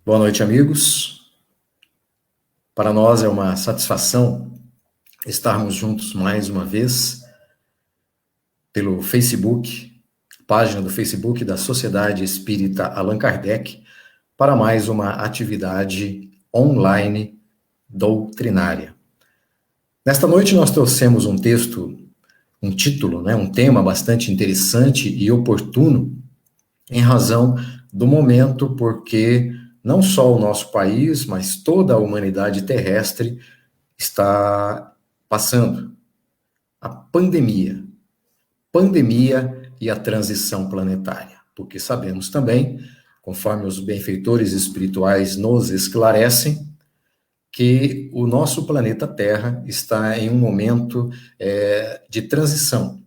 Boa noite, amigos. Para nós é uma satisfação estarmos juntos mais uma vez pelo Facebook, página do Facebook da Sociedade Espírita Allan Kardec, para mais uma atividade online doutrinária. Nesta noite nós trouxemos um texto, um título, um tema bastante interessante e oportuno, em razão do momento, porque não só o nosso país, mas toda a humanidade terrestre está passando a pandemia e a transição planetária. Porque sabemos também, conforme os benfeitores espirituais nos esclarecem, que o nosso planeta Terra está em um momento de transição,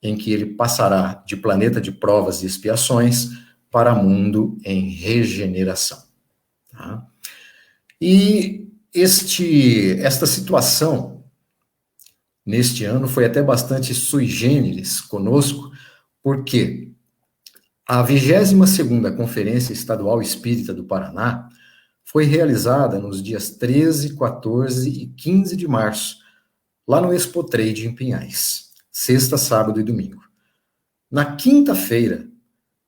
em que ele passará de planeta de provas e expiações para mundo em regeneração. Tá? E esta situação, neste ano, foi até bastante sui generis conosco, porque a 22ª Conferência Estadual Espírita do Paraná foi realizada nos dias 13, 14 e 15 de março, lá no Expo Trade em Pinhais, sexta, sábado e domingo. Na quinta-feira,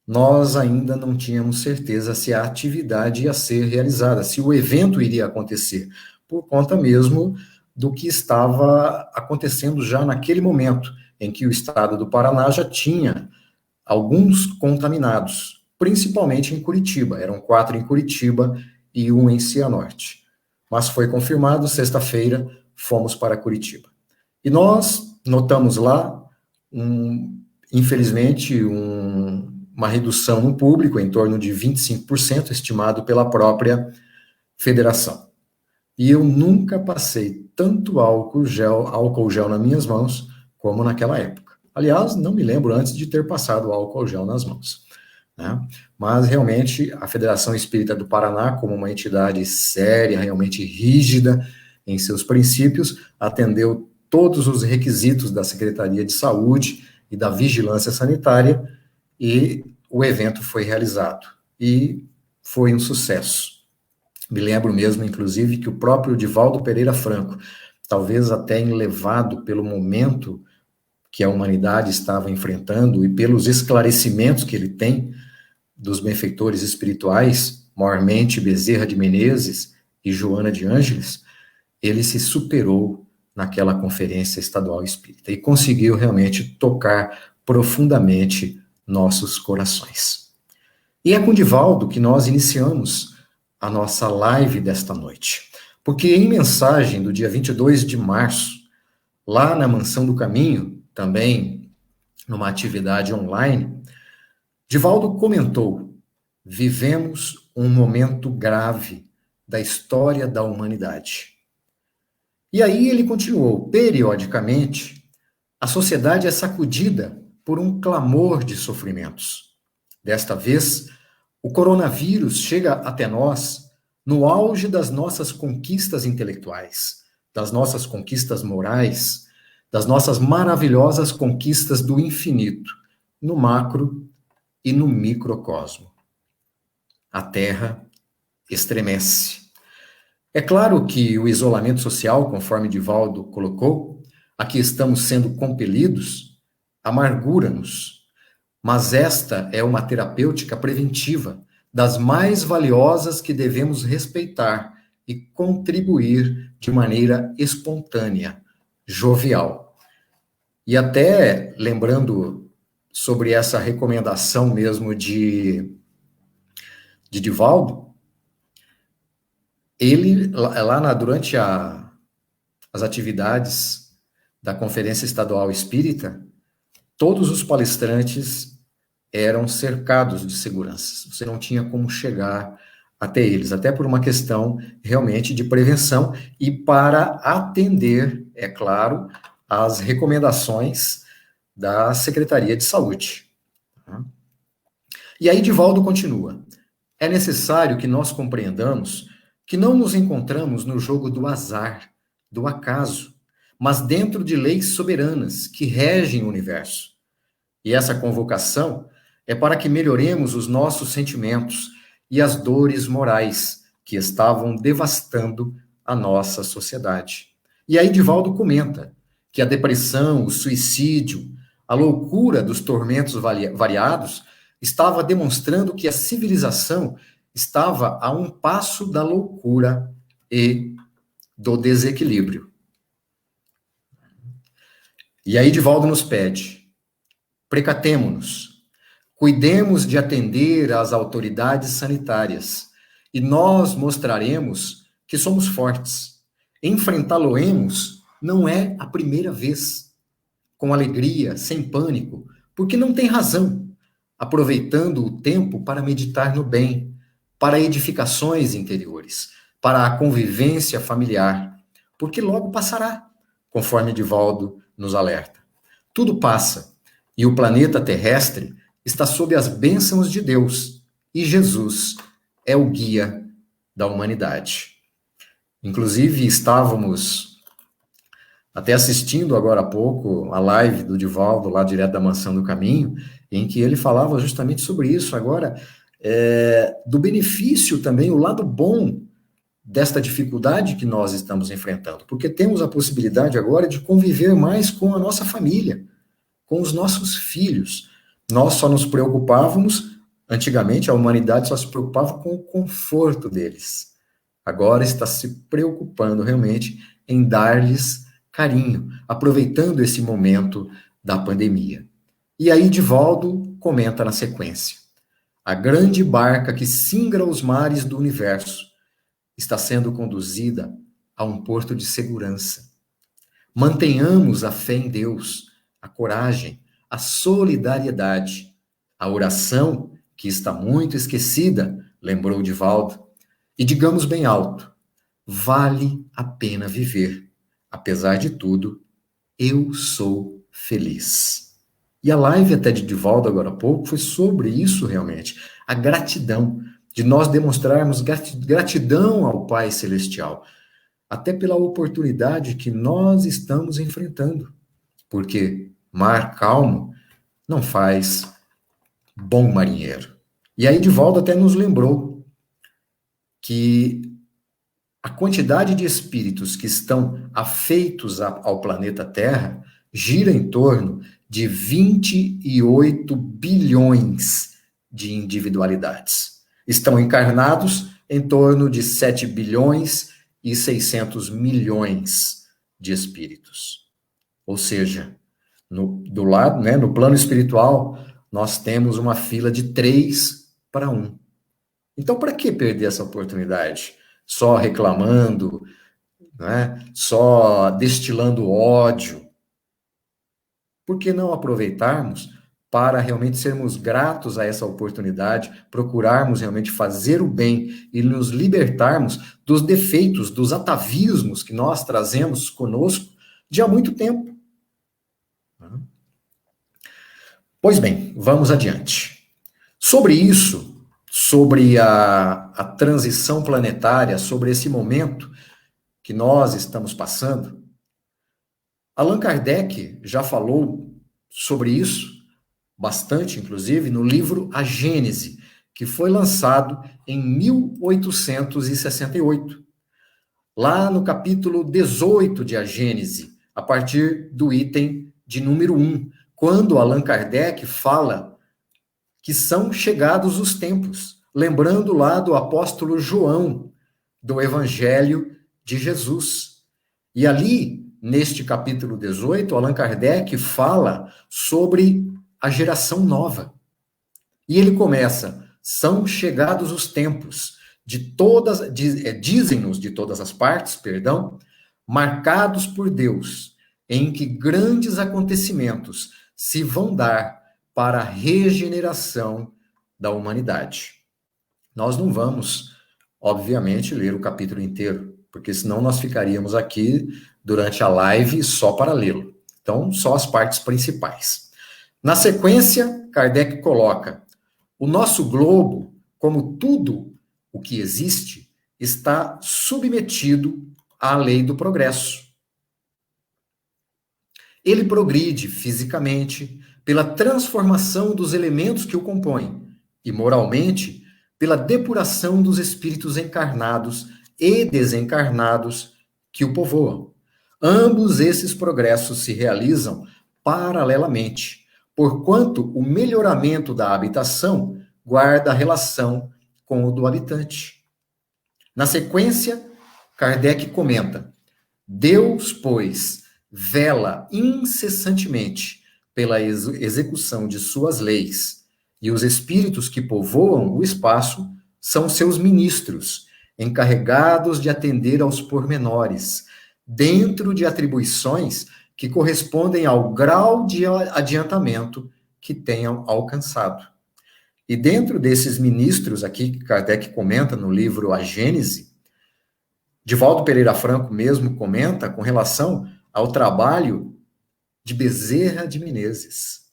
nós ainda não tínhamos certeza se a atividade ia ser realizada, se o evento iria acontecer, por conta mesmo do que estava acontecendo já naquele momento, em que o estado do Paraná já tinha alguns contaminados, principalmente em Curitiba. Eram 4 em Curitiba e 1 em Cianorte. Mas foi confirmado, sexta-feira, fomos para Curitiba. E nós notamos lá, infelizmente, uma redução no público, em torno de 25%, estimado pela própria federação. E eu nunca passei tanto álcool gel nas minhas mãos como naquela época. Aliás, não me lembro antes de ter passado álcool gel nas mãos. Né? Mas, realmente, a Federação Espírita do Paraná, como uma entidade séria, realmente rígida em seus princípios, atendeu todos os requisitos da Secretaria de Saúde e da Vigilância Sanitária, e o evento foi realizado. E foi um sucesso. Me lembro mesmo, inclusive, que o próprio Divaldo Pereira Franco, talvez até enlevado pelo momento que a humanidade estava enfrentando e pelos esclarecimentos que ele tem dos benfeitores espirituais, maiormente Bezerra de Menezes e Joana de Ângeles, ele se superou naquela conferência estadual espírita e conseguiu realmente tocar profundamente nossos corações. E é com Divaldo que nós iniciamos a nossa live desta noite, porque em mensagem do dia 22 de março, lá na Mansão do Caminho, também numa atividade online, Divaldo comentou: vivemos um momento grave da história da humanidade. E aí ele continuou: periodicamente, a sociedade é sacudida por um clamor de sofrimentos. Desta vez, o coronavírus chega até nós no auge das nossas conquistas intelectuais, das nossas conquistas morais, das nossas maravilhosas conquistas do infinito, no macro e no microcosmo. A Terra estremece. É claro que o isolamento social, conforme Divaldo colocou, a que estamos sendo compelidos, amargura-nos. Mas esta é uma terapêutica preventiva, das mais valiosas que devemos respeitar e contribuir de maneira espontânea, jovial. E até lembrando sobre essa recomendação mesmo de Divaldo, ele, durante as atividades da Conferência Estadual Espírita, todos os palestrantes eram cercados de seguranças. Você não tinha como chegar até eles, até por uma questão realmente de prevenção e para atender, é claro, às recomendações da Secretaria de Saúde. E aí Divaldo continua: é necessário que nós compreendamos que não nos encontramos no jogo do azar, do acaso, mas dentro de leis soberanas que regem o universo. E essa convocação é para que melhoremos os nossos sentimentos e as dores morais que estavam devastando a nossa sociedade. E aí Divaldo comenta que a depressão, o suicídio, a loucura dos tormentos variados estava demonstrando que a civilização estava a um passo da loucura e do desequilíbrio. E aí Divaldo nos pede: precatemo-nos, cuidemos de atender às autoridades sanitárias, e nós mostraremos que somos fortes. Enfrentá-lo-emos não é a primeira vez, com alegria, sem pânico, porque não tem razão, aproveitando o tempo para meditar no bem, para edificações interiores, para a convivência familiar, porque logo passará, conforme Divaldo nos alerta. Tudo passa, e o planeta terrestre está sob as bênçãos de Deus, e Jesus é o guia da humanidade. Inclusive, estávamos até assistindo agora há pouco a live do Divaldo, lá direto da Mansão do Caminho, em que ele falava justamente sobre isso agora, do benefício também, o lado bom desta dificuldade que nós estamos enfrentando, porque temos a possibilidade agora de conviver mais com a nossa família, com os nossos filhos. Nós só nos preocupávamos, antigamente a humanidade só se preocupava com o conforto deles. Agora está se preocupando realmente em dar-lhes carinho, aproveitando esse momento da pandemia. E aí Divaldo comenta na sequência: a grande barca que singra os mares do universo está sendo conduzida a um porto de segurança. Mantenhamos a fé em Deus, a coragem, a solidariedade, a oração, que está muito esquecida, lembrou Divaldo, e digamos bem alto: vale a pena viver. Apesar de tudo, eu sou feliz. E a live até de Divaldo agora há pouco foi sobre isso realmente, a gratidão, de nós demonstrarmos gratidão ao Pai Celestial, até pela oportunidade que nós estamos enfrentando, porque mar calmo não faz bom marinheiro. E aí Divaldo até nos lembrou que a quantidade de espíritos que estão afeitos ao planeta Terra gira em torno de 28 bilhões de individualidades. Estão encarnados em torno de 7 bilhões e 600 milhões de espíritos. Ou seja, do lado, né, no plano espiritual, nós temos uma fila de 3 para 1. Então, para que perder essa oportunidade? Só reclamando, né? Só destilando ódio. Por que não aproveitarmos para realmente sermos gratos a essa oportunidade, procurarmos realmente fazer o bem e nos libertarmos dos defeitos, dos atavismos que nós trazemos conosco de há muito tempo? Pois bem, vamos adiante. Sobre isso, sobre a transição planetária, sobre esse momento que nós estamos passando, Allan Kardec já falou sobre isso, bastante inclusive, no livro A Gênese, que foi lançado em 1868. Lá no capítulo 18 de A Gênese, a partir do item de número 1, quando Allan Kardec fala que são chegados os tempos, lembrando lá do apóstolo João, do Evangelho de Jesus. E ali, neste capítulo 18, Allan Kardec fala sobre a geração nova. E ele começa: são chegados os tempos, dizem-nos de todas as partes, perdão, marcados por Deus, em que grandes acontecimentos se vão dar para a regeneração da humanidade. Nós não vamos, obviamente, ler o capítulo inteiro, porque senão nós ficaríamos aqui durante a live só para lê-lo. Então, só as partes principais. Na sequência, Kardec coloca: o nosso globo, como tudo o que existe, está submetido à lei do progresso. Ele progride fisicamente pela transformação dos elementos que o compõem e moralmente pela depuração dos espíritos encarnados e desencarnados que o povoam. Ambos esses progressos se realizam paralelamente, porquanto o melhoramento da habitação guarda relação com o do habitante. Na sequência, Kardec comenta: Deus, pois, vela incessantemente pela execução de suas leis, e os espíritos que povoam o espaço são seus ministros, encarregados de atender aos pormenores, dentro de atribuições que correspondem ao grau de adiantamento que tenham alcançado. E dentro desses ministros aqui, que Kardec comenta no livro A Gênese, Divaldo Pereira Franco mesmo comenta com relação ao trabalho de Bezerra de Menezes,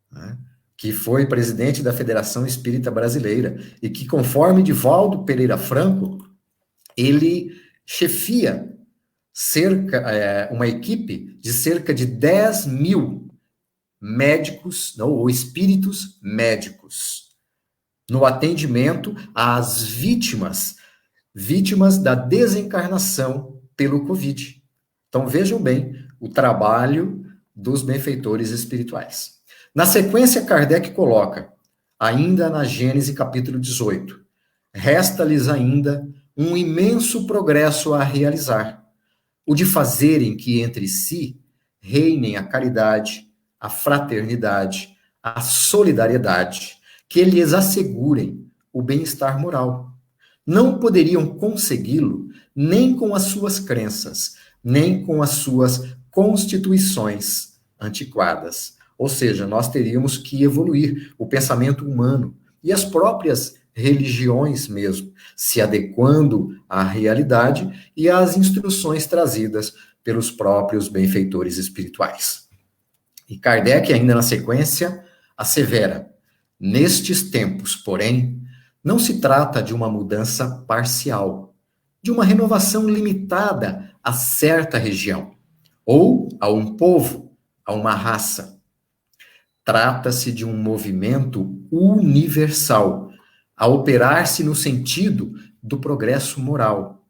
né, que foi presidente da Federação Espírita Brasileira, e que, conforme Divaldo Pereira Franco, ele chefia uma equipe de cerca de 10 mil médicos, ou espíritos médicos, no atendimento às vítimas da desencarnação pelo Covid. Então, vejam bem o trabalho dos benfeitores espirituais. Na sequência, Kardec coloca, ainda na Gênese capítulo 18, resta-lhes ainda um imenso progresso a realizar, o de fazerem que entre si reinem a caridade, a fraternidade, a solidariedade, que lhes assegurem o bem-estar moral. Não poderiam consegui-lo nem com as suas crenças, nem com as suas constituições antiquadas. Ou seja, nós teríamos que evoluir o pensamento humano e as próprias religiões mesmo, se adequando à realidade e às instruções trazidas pelos próprios benfeitores espirituais. E Kardec, ainda na sequência, assevera: nestes tempos, porém, não se trata de uma mudança parcial, de uma renovação limitada a certa região, ou a um povo, a uma raça. Trata-se de um movimento universal, a operar-se no sentido do progresso moral.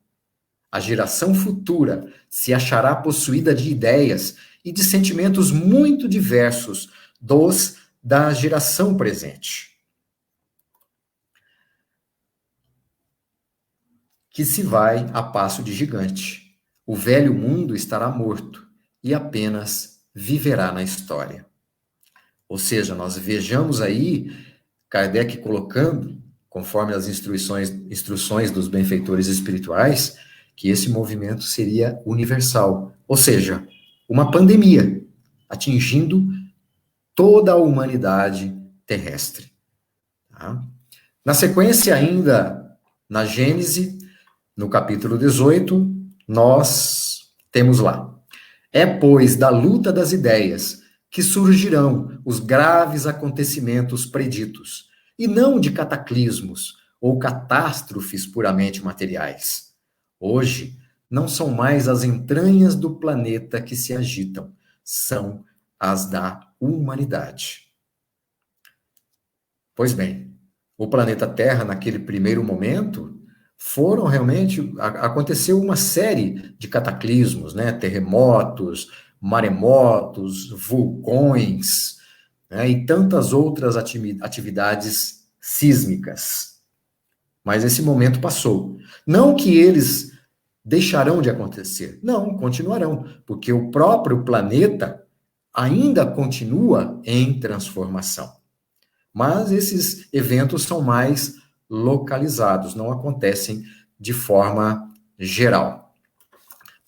A geração futura se achará possuída de ideias e de sentimentos muito diversos dos da geração presente, que se vai a passo de gigante. O velho mundo estará morto e apenas viverá na história. Ou seja, nós vejamos aí Kardec colocando, conforme as instruções dos benfeitores espirituais, que esse movimento seria universal. Ou seja, uma pandemia atingindo toda a humanidade terrestre. Tá? Na sequência, ainda na Gênese, no capítulo 18, nós temos lá: é, pois, da luta das ideias que surgirão os graves acontecimentos preditos, e não de cataclismos ou catástrofes puramente materiais. Hoje, não são mais as entranhas do planeta que se agitam, são as da humanidade. Pois bem, o planeta Terra, naquele primeiro momento, aconteceu uma série de cataclismos, né? Terremotos, maremotos, vulcões, né? E tantas outras atividades sísmicas. Mas esse momento passou. Não que eles deixarão de acontecer. Não, continuarão, porque o próprio planeta ainda continua em transformação. Mas esses eventos são mais localizados, não acontecem de forma geral.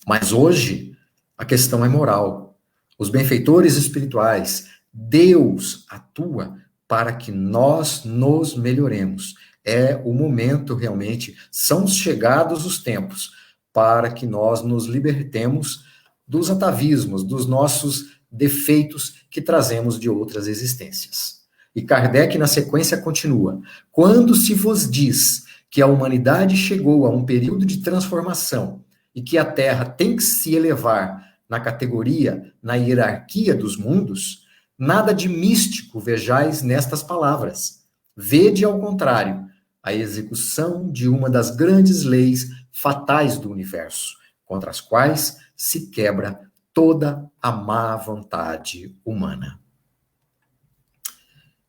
Mas hoje, a questão é moral. Os benfeitores espirituais, Deus atua para que nós nos melhoremos. É o momento, realmente, são chegados os tempos para que nós nos libertemos dos atavismos, dos nossos defeitos que trazemos de outras existências. E Kardec, na sequência, continua: quando se vos diz que a humanidade chegou a um período de transformação e que a Terra tem que se elevar na categoria, na hierarquia dos mundos, nada de místico vejais nestas palavras. Vede, ao contrário, a execução de uma das grandes leis fatais do universo, contra as quais se quebra toda a má vontade humana.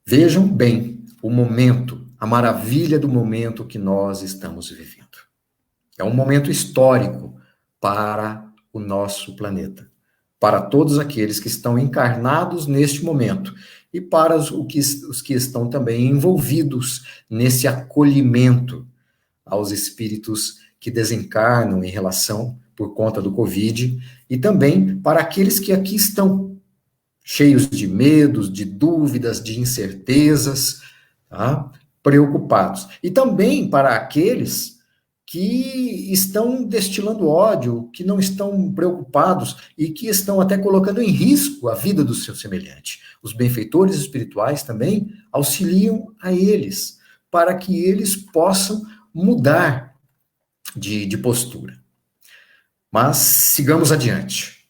Vejam bem o momento, a maravilha do momento que nós estamos vivendo. É um momento histórico para o nosso planeta, para todos aqueles que estão encarnados neste momento e para os que estão também envolvidos nesse acolhimento aos espíritos que desencarnam em relação por conta do Covid e também para aqueles que aqui estão cheios de medos, de dúvidas, de incertezas, tá? Preocupados. E também para aqueles que estão destilando ódio, que não estão preocupados e que estão até colocando em risco a vida do seu semelhante. Os benfeitores espirituais também auxiliam a eles, para que eles possam mudar de postura. Mas sigamos adiante.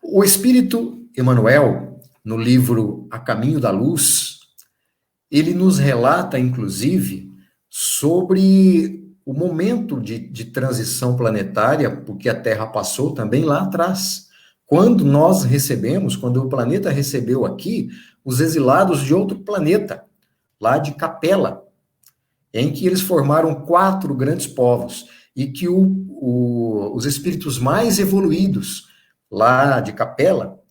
O Espírito Emmanuel, no livro A Caminho da Luz, ele nos relata, inclusive, sobre o momento de transição planetária, porque a Terra passou também lá atrás. Quando nós recebemos, quando o planeta recebeu aqui, os exilados de outro planeta, lá de Capela, em que eles formaram 4 grandes povos, e que os espíritos mais evoluídos lá de Capela,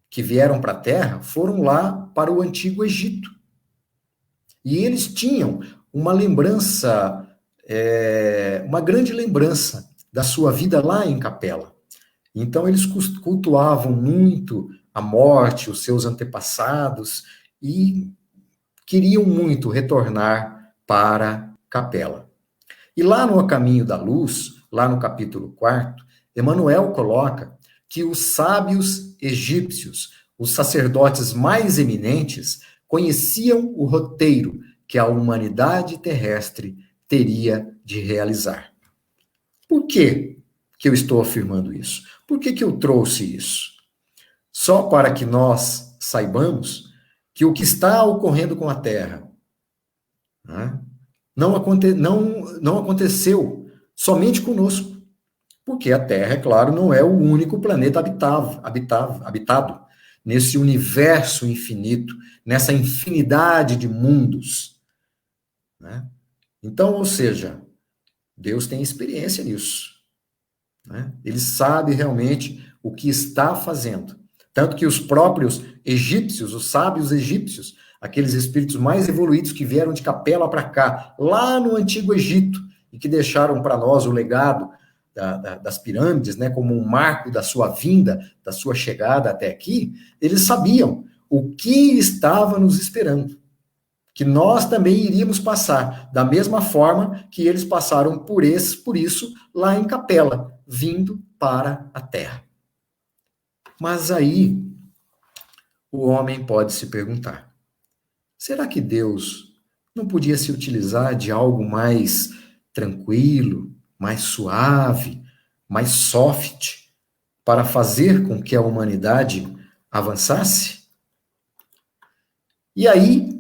que vieram para a Terra, foram lá para o Antigo Egito. E eles tinham uma lembrança, uma grande lembrança da sua vida lá em Capela. Então, eles cultuavam muito a morte, os seus antepassados, e queriam muito retornar para Capela. E lá no Caminho da Luz, lá no capítulo 4, Emmanuel coloca que os sábios egípcios, os sacerdotes mais eminentes, conheciam o roteiro que a humanidade terrestre teria de realizar. Por que eu estou afirmando isso? Por que eu trouxe isso? Só para que nós saibamos que o que está ocorrendo com a Terra, né, não aconteceu somente conosco, porque a Terra, é claro, não é o único planeta habitado nesse universo infinito, nessa infinidade de mundos, né? Então, ou seja, Deus tem experiência nisso, né? Ele sabe realmente o que está fazendo. Tanto que os próprios egípcios, os sábios egípcios, aqueles espíritos mais evoluídos que vieram de Capela para cá, lá no Antigo Egito, e que deixaram para nós o legado das pirâmides, né, como um marco da sua vinda, da sua chegada até aqui, eles sabiam o que estava nos esperando, que nós também iríamos passar, da mesma forma que eles passaram por isso, lá em Capela, vindo para a Terra. Mas aí, o homem pode se perguntar, será que Deus não podia se utilizar de algo mais tranquilo, mais suave, mais soft, para fazer com que a humanidade avançasse? E aí,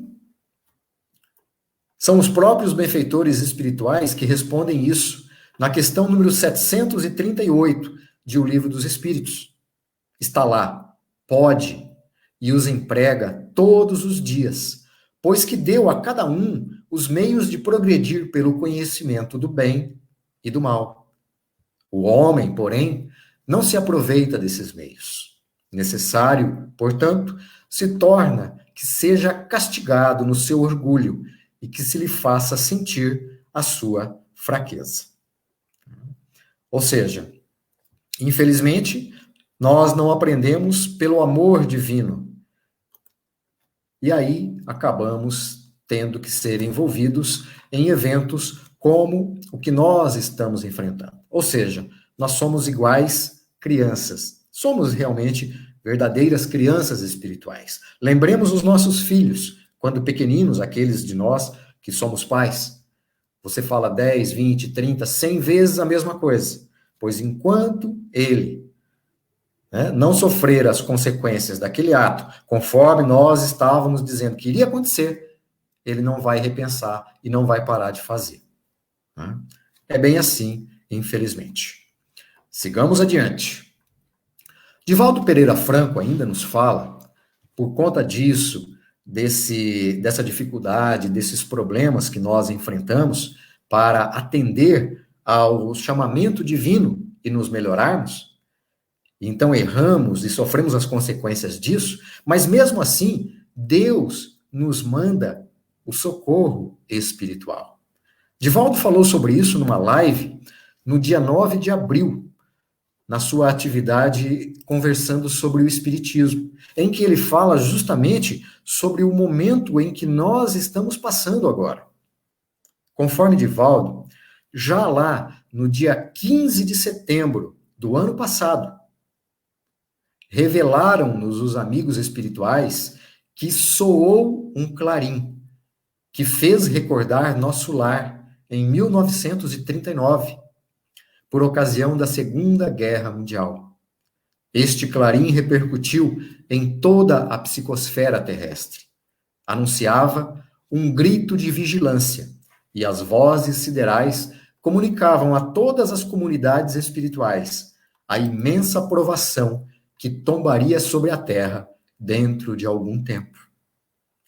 são os próprios benfeitores espirituais que respondem isso na questão número 738 de O Livro dos Espíritos. Está lá, pode, e os emprega todos os dias, pois que deu a cada um os meios de progredir pelo conhecimento do bem e do mal. O homem, porém, não se aproveita desses meios. Necessário, portanto, se torna que seja castigado no seu orgulho e que se lhe faça sentir a sua fraqueza. Ou seja, infelizmente, nós não aprendemos pelo amor divino. E aí acabamos tendo que ser envolvidos em eventos como o que nós estamos enfrentando. Ou seja, nós somos iguais crianças. Somos realmente verdadeiras crianças espirituais. Lembremos os nossos filhos, quando pequeninos, aqueles de nós que somos pais. Você fala 10, 20, 30, 100 vezes a mesma coisa. Pois enquanto ele, né, não sofrer as consequências daquele ato, conforme nós estávamos dizendo que iria acontecer, ele não vai repensar e não vai parar de fazer. Né? É bem assim, infelizmente. Sigamos adiante. Divaldo Pereira Franco ainda nos fala, por conta disso, dessa dificuldade, desses problemas que nós enfrentamos para atender ao chamamento divino e nos melhorarmos, então erramos e sofremos as consequências disso, mas mesmo assim, Deus nos manda o socorro espiritual. Divaldo falou sobre isso numa live no dia 9 de abril, na sua atividade conversando sobre o Espiritismo, em que ele fala justamente sobre o momento em que nós estamos passando agora. Conforme Divaldo, já lá no dia 15 de setembro do ano passado, revelaram-nos os amigos espirituais que soou um clarim, que fez recordar nosso lar em 1939, por ocasião da Segunda Guerra Mundial. Este clarim repercutiu em toda a psicosfera terrestre. Anunciava um grito de vigilância, e as vozes siderais comunicavam a todas as comunidades espirituais a imensa provação que tombaria sobre a Terra dentro de algum tempo.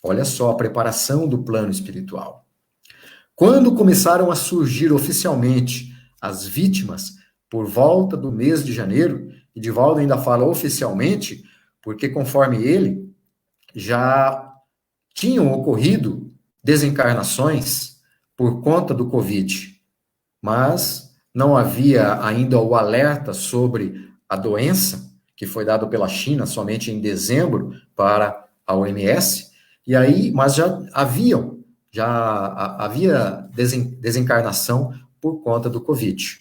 Olha só a preparação do plano espiritual. Quando começaram a surgir oficialmente as vítimas, por volta do mês de janeiro, e Divaldo ainda fala oficialmente, porque conforme ele, já tinham ocorrido desencarnações por conta do Covid, mas não havia ainda o alerta sobre a doença, que foi dado pela China somente em dezembro para a OMS, e aí, mas já havia desencarnação por conta do Covid.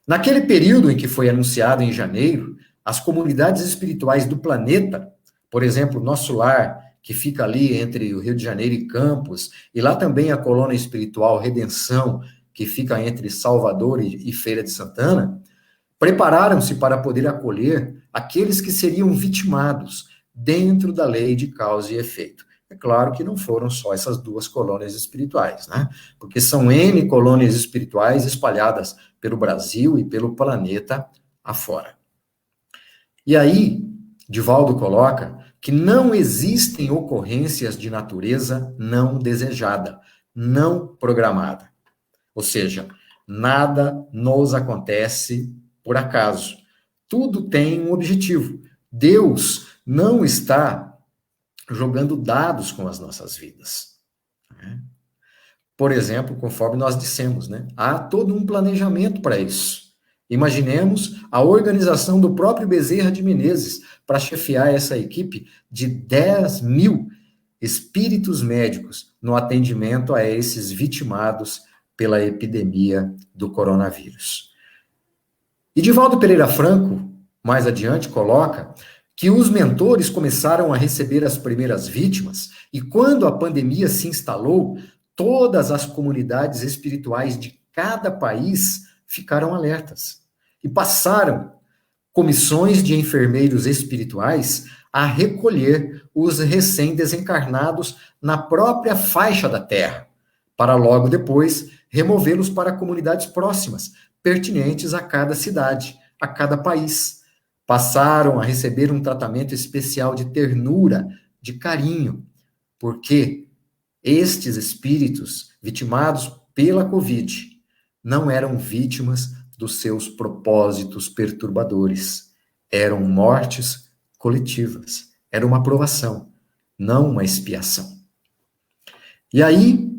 Naquele período em que foi anunciado em janeiro, as comunidades espirituais do planeta, por exemplo, Nosso Lar, que fica ali entre o Rio de Janeiro e Campos, e lá também a colônia espiritual Redenção, que fica entre Salvador e Feira de Santana, prepararam-se para poder acolher aqueles que seriam vitimados dentro da lei de causa e efeito. É claro que não foram só essas duas colônias espirituais, né? Porque são N colônias espirituais espalhadas pelo Brasil e pelo planeta afora. E aí, Divaldo coloca que não existem ocorrências de natureza não desejada, não programada. Ou seja, nada nos acontece por acaso. Tudo tem um objetivo. Deus não está jogando dados com as nossas vidas. Por exemplo, conforme nós dissemos, né? Há todo um planejamento para isso. Imaginemos a organização do próprio Bezerra de Menezes para chefiar essa equipe de 10.000 espíritos médicos no atendimento a esses vitimados pela epidemia do coronavírus. E Divaldo Pereira Franco, mais adiante, coloca que os mentores começaram a receber as primeiras vítimas, e quando a pandemia se instalou, todas as comunidades espirituais de cada país ficaram alertas e passaram comissões de enfermeiros espirituais a recolher os recém-desencarnados na própria faixa da Terra, para logo depois removê-los para comunidades próximas, pertinentes a cada cidade, a cada país. Passaram a receber um tratamento especial de ternura, de carinho, porque estes espíritos vitimados pela Covid não eram vítimas dos seus propósitos perturbadores. Eram mortes coletivas. Era uma provação, não uma expiação. E aí,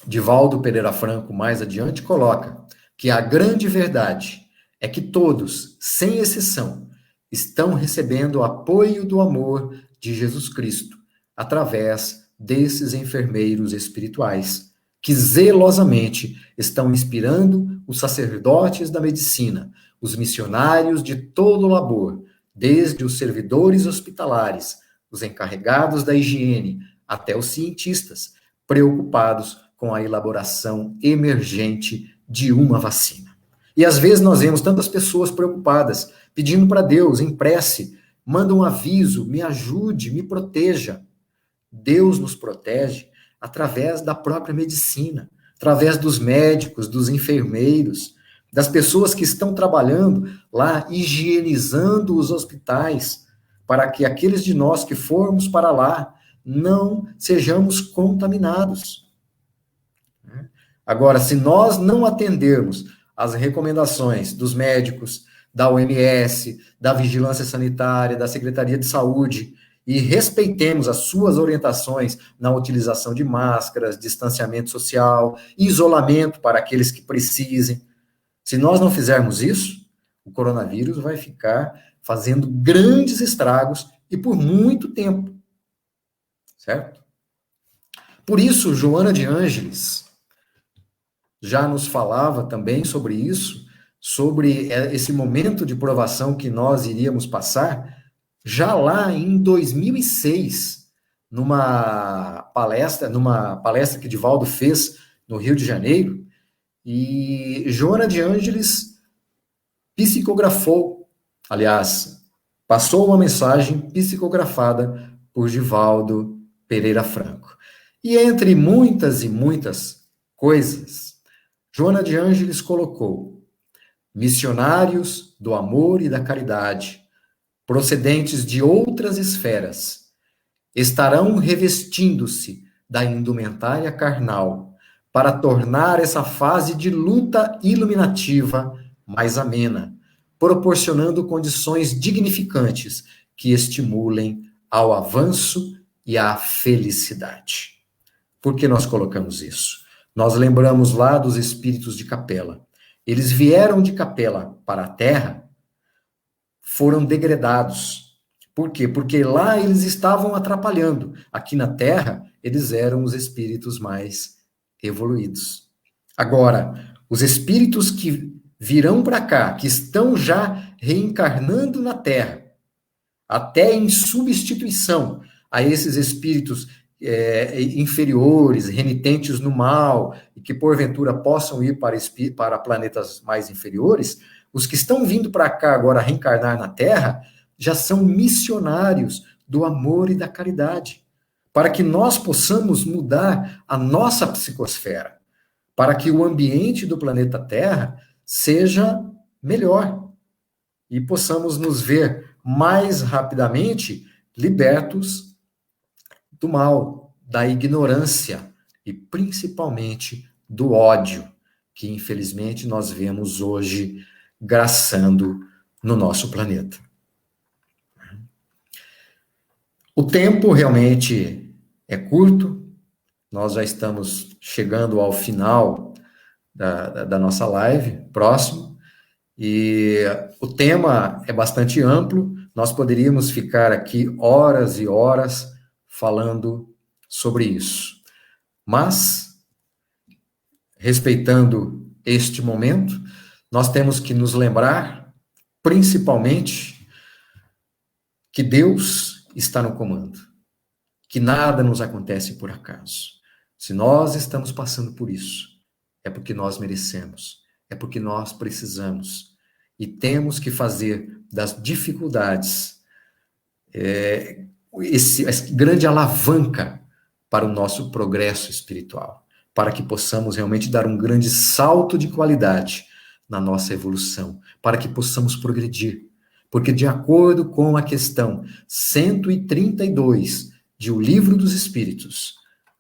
Divaldo Pereira Franco, mais adiante, coloca que a grande verdade é que todos, sem exceção, estão recebendo o apoio do amor de Jesus Cristo através desses enfermeiros espirituais, que zelosamente estão inspirando os sacerdotes da medicina, os missionários de todo o labor, desde os servidores hospitalares, os encarregados da higiene, até os cientistas, preocupados com a elaboração emergente de uma vacina. E às vezes nós vemos tantas pessoas preocupadas, pedindo para Deus, em prece, manda um aviso, me ajude, me proteja. Deus nos protege através da própria medicina, através dos médicos, dos enfermeiros, das pessoas que estão trabalhando lá, higienizando os hospitais, para que aqueles de nós que formos para lá não sejamos contaminados. Agora, se nós não atendermos às recomendações dos médicos, da OMS, da Vigilância Sanitária, da Secretaria de Saúde, e respeitemos as suas orientações na utilização de máscaras, distanciamento social, isolamento para aqueles que precisem, se nós não fizermos isso, o coronavírus vai ficar fazendo grandes estragos e por muito tempo. Certo? Por isso, Joana de Ângeles já nos falava também sobre isso, sobre esse momento de provação que nós iríamos passar, já lá em 2006, numa palestra que Divaldo fez no Rio de Janeiro, e Joana de Ângeles psicografou, aliás, passou uma mensagem psicografada por Divaldo Pereira Franco. E entre muitas e muitas coisas, Joana de Ângeles colocou: missionários do amor e da caridade, procedentes de outras esferas, estarão revestindo-se da indumentária carnal para tornar essa fase de luta iluminativa mais amena, proporcionando condições dignificantes que estimulem ao avanço e à felicidade. Por que nós colocamos isso? Nós lembramos lá dos espíritos de Capela. Eles vieram de Capela para a Terra, foram degradados. Por quê? Porque lá eles estavam atrapalhando. Aqui na Terra, eles eram os espíritos mais evoluídos. Agora, os espíritos que virão para cá, que estão já reencarnando na Terra, até em substituição a esses espíritos inferiores, renitentes no mal, e que porventura possam ir para planetas mais inferiores, os que estão vindo para cá agora reencarnar na Terra, já são missionários do amor e da caridade, para que nós possamos mudar a nossa psicosfera, para que o ambiente do planeta Terra seja melhor e possamos nos ver mais rapidamente libertos do mal, da ignorância e principalmente do ódio, que infelizmente nós vemos hoje graçando no nosso planeta. O tempo realmente é curto, nós já estamos chegando ao final da nossa live, próximo, e o tema é bastante amplo, nós poderíamos ficar aqui horas e horas falando sobre isso. Mas, respeitando este momento, nós temos que nos lembrar, principalmente, que Deus está no comando, que nada nos acontece por acaso. Se nós estamos passando por isso, é porque nós merecemos, é porque nós precisamos, e temos que fazer das dificuldades essa grande alavanca para o nosso progresso espiritual, para que possamos realmente dar um grande salto de qualidade na nossa evolução, para que possamos progredir. Porque, de acordo com a questão 132 de O Livro dos Espíritos,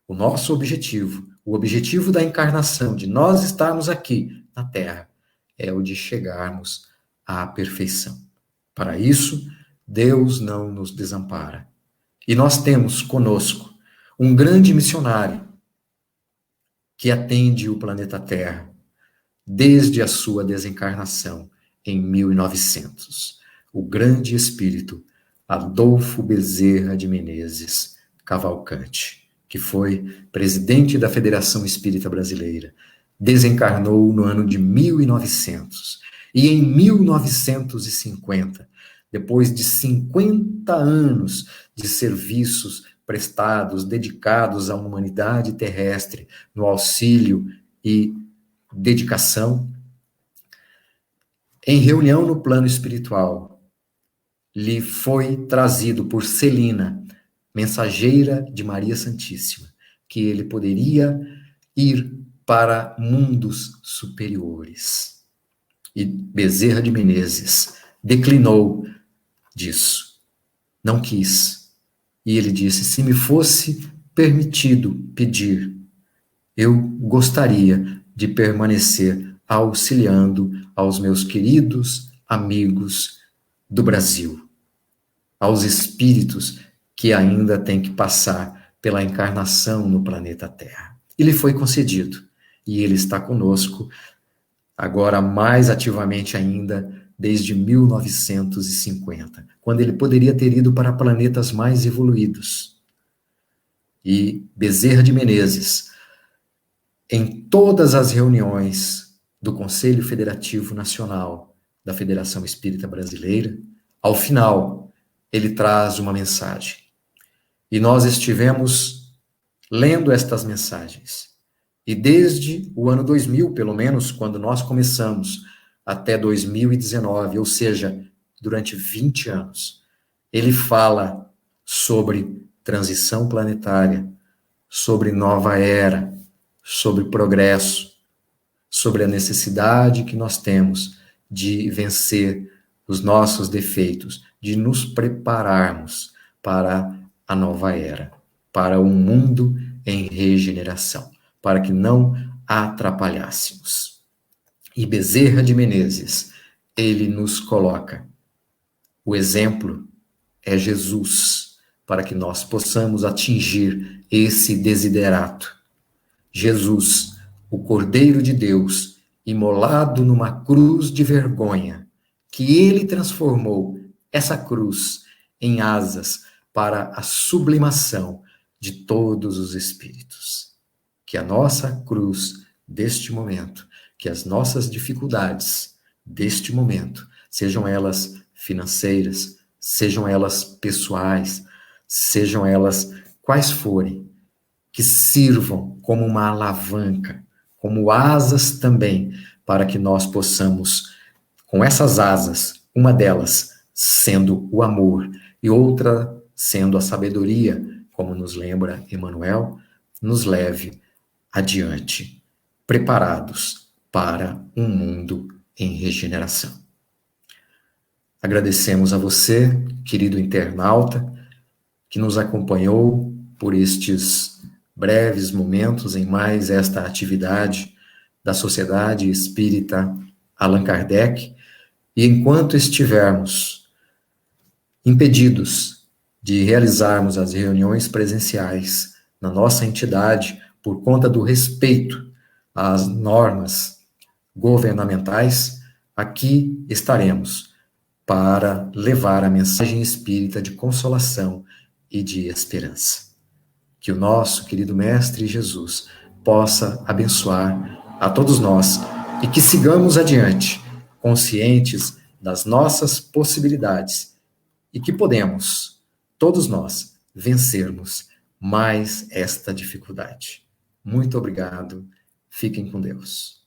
o nosso objetivo, o objetivo da encarnação, de nós estarmos aqui na Terra, é o de chegarmos à perfeição. Para isso, Deus não nos desampara. E nós temos conosco um grande missionário que atende o planeta Terra desde a sua desencarnação em 1900. O grande espírito Adolfo Bezerra de Menezes Cavalcante, que foi presidente da Federação Espírita Brasileira, desencarnou no ano de 1900. E em 1950, depois de 50 anos de serviços prestados, dedicados à humanidade terrestre, no auxílio e dedicação, em reunião no plano espiritual, lhe foi trazido por Celina, mensageira de Maria Santíssima, que ele poderia ir para mundos superiores. E Bezerra de Menezes declinou disso, não quis. E ele disse: se me fosse permitido pedir, eu gostaria de permanecer auxiliando aos meus queridos amigos do Brasil, aos espíritos que ainda têm que passar pela encarnação no planeta Terra. E lhe foi concedido, e ele está conosco, agora mais ativamente ainda, desde 1950, quando ele poderia ter ido para planetas mais evoluídos. E Bezerra de Menezes, em todas as reuniões do Conselho Federativo Nacional da Federação Espírita Brasileira, ao final, ele traz uma mensagem. E nós estivemos lendo estas mensagens. E desde o ano 2000, pelo menos, quando nós começamos, até 2019, ou seja, durante 20 anos, ele fala sobre transição planetária, sobre nova era, sobre progresso, sobre a necessidade que nós temos de vencer os nossos defeitos, de nos prepararmos para a nova era, para um mundo em regeneração, para que não atrapalhássemos. E Bezerra de Menezes, ele nos coloca: o exemplo é Jesus, para que nós possamos atingir esse desiderato. Jesus, o Cordeiro de Deus, imolado numa cruz de vergonha, que ele transformou essa cruz em asas para a sublimação de todos os espíritos. Que a nossa cruz deste momento, que as nossas dificuldades deste momento, sejam elas financeiras, sejam elas pessoais, sejam elas quais forem, que sirvam como uma alavanca, como asas também, para que nós possamos, com essas asas, uma delas sendo o amor e outra sendo a sabedoria, como nos lembra Emmanuel, nos leve adiante, preparados para um mundo em regeneração. Agradecemos a você, querido internauta, que nos acompanhou por estes breves momentos em mais esta atividade da Sociedade Espírita Allan Kardec. E enquanto estivermos impedidos de realizarmos as reuniões presenciais na nossa entidade por conta do respeito às normas governamentais, aqui estaremos para levar a mensagem espírita de consolação e de esperança. Que o nosso querido Mestre Jesus possa abençoar a todos nós e que sigamos adiante, conscientes das nossas possibilidades e que podemos, todos nós, vencermos mais esta dificuldade. Muito obrigado. Fiquem com Deus.